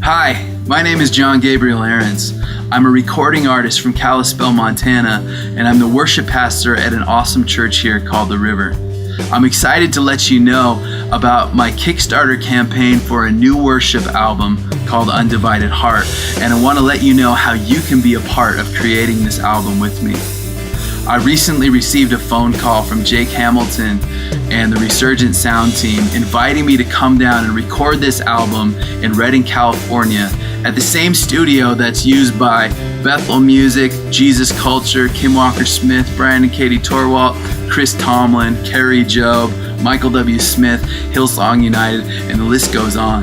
Hi, my name is Gabriel Arends. I'm a recording artist from Kalispell, Montana, and I'm the worship pastor at an awesome church here called The River. I'm excited to let you know about my Kickstarter campaign for a new worship album called Undivided Heart, and I want to let you know how you can be a part of creating this album with me. I recently received a phone call from Jake Hamilton and the Resurgent Sound team inviting me to come down and record this album in Redding, California at the same studio that's used by Bethel Music, Jesus Culture, Kim Walker-Smith, Brian and Katie Torwalt, Chris Tomlin, Carrie Job, Michael W. Smith, Hillsong United, and the list goes on.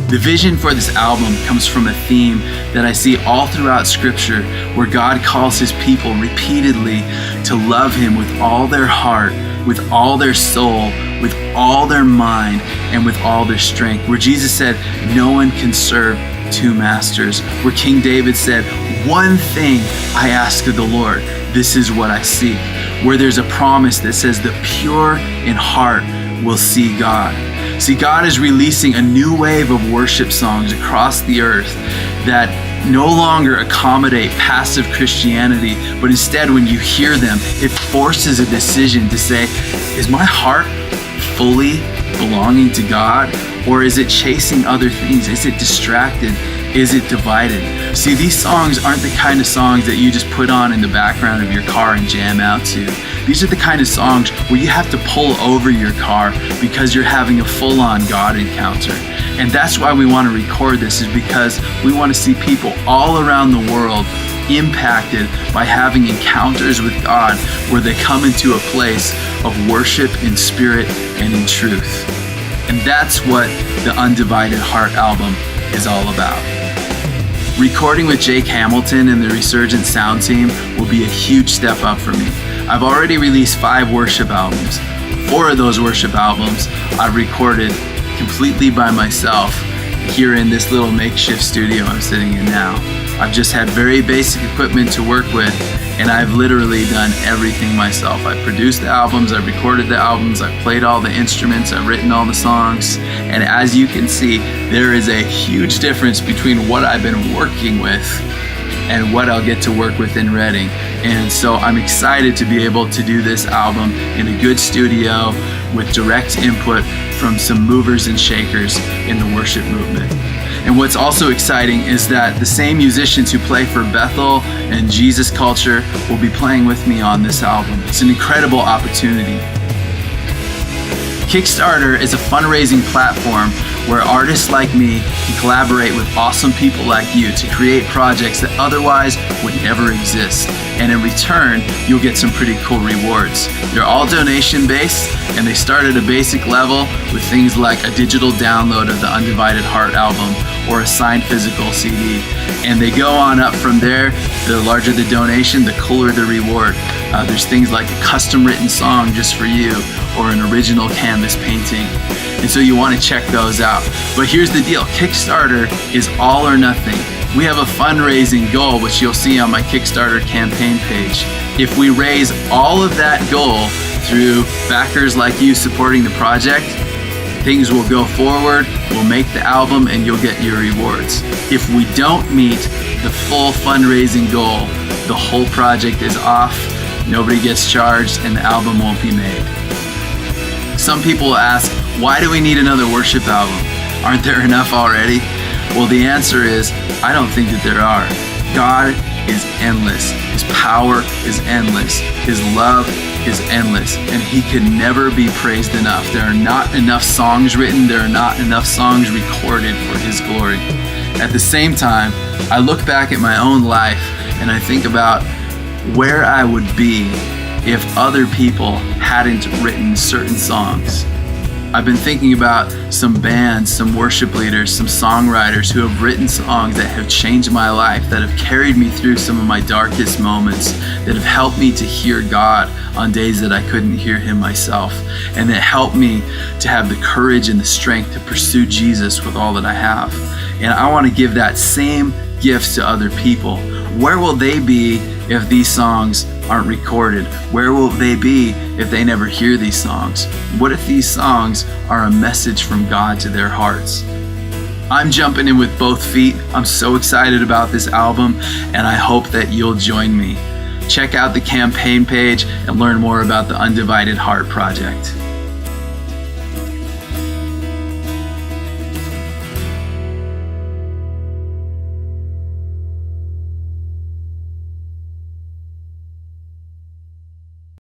The vision for this album comes from a theme that I see all throughout Scripture, where God calls His people repeatedly to love Him with all their heart, with all their soul, with all their mind, and with all their strength. Where Jesus said, no one can serve two masters. Where King David said, one thing I ask of the Lord, this is what I seek. Where there's a promise that says the pure in heart will see God. See, God is releasing a new wave of worship songs across the earth that no longer accommodate passive Christianity, but instead when you hear them, it forces a decision to say, is my heart fully belonging to God, or is it chasing other things? Is it distracted? Is it divided? See, these songs aren't the kind of songs that you just put on in the background of your car and jam out to. These are the kind of songs where you have to pull over your car because you're having a full-on God encounter. And that's why we want to record this, is because we want to see people all around the world impacted by having encounters with God where they come into a place of worship in spirit and in truth. And that's what the Undivided Heart album is all about. Recording with Jake Hamilton and the Resurgent Sound team will be a huge step up for me. I've already released 5 worship albums. 4 of those worship albums I've recorded completely by myself here in this little makeshift studio I'm sitting in now. I've just had very basic equipment to work with, and I've literally done everything myself. I've produced the albums, I've recorded the albums, I've played all the instruments, I've written all the songs, and as you can see, there is a huge difference between what I've been working with and what I'll get to work with in Redding. And so I'm excited to be able to do this album in a good studio with direct input from some movers and shakers in the worship movement. And what's also exciting is that the same musicians who play for Bethel and Jesus Culture will be playing with me on this album. It's an incredible opportunity. Kickstarter is a fundraising platform where artists like me can collaborate with awesome people like you to create projects that otherwise would never exist. And in return, you'll get some pretty cool rewards. They're all donation-based, and they start at a basic level with things like a digital download of the Undivided Heart album or a signed physical CD. And they go on up from there. The larger the donation, the cooler the reward. There's things like a custom written song just for you, or an original canvas painting. And so you want to check those out. But here's the deal, Kickstarter is all or nothing. We have a fundraising goal, which you'll see on my Kickstarter campaign page. If we raise all of that goal through backers like you supporting the project, things will go forward, we'll make the album, and you'll get your rewards. If we don't meet the full fundraising goal, the whole project is off, nobody gets charged, and the album won't be made. Some people will ask, why do we need another worship album? Aren't there enough already? Well, the answer is, I don't think that there are. God is endless. His power is endless. His love is endless. And He can never be praised enough. There are not enough songs written. There are not enough songs recorded for His glory. At the same time, I look back at my own life and I think about where I would be if other people hadn't written certain songs. I've been thinking about some bands, some worship leaders, some songwriters who have written songs that have changed my life, that have carried me through some of my darkest moments, that have helped me to hear God on days that I couldn't hear Him myself, and that helped me to have the courage and the strength to pursue Jesus with all that I have. And I want to give that same gift to other people. Where will they be if these songs aren't recorded? Where will they be if they never hear these songs? What if these songs are a message from God to their hearts? I'm jumping in with both feet. I'm so excited about this album, and I hope that you'll join me. Check out the campaign page and learn more about the Undivided Heart Project.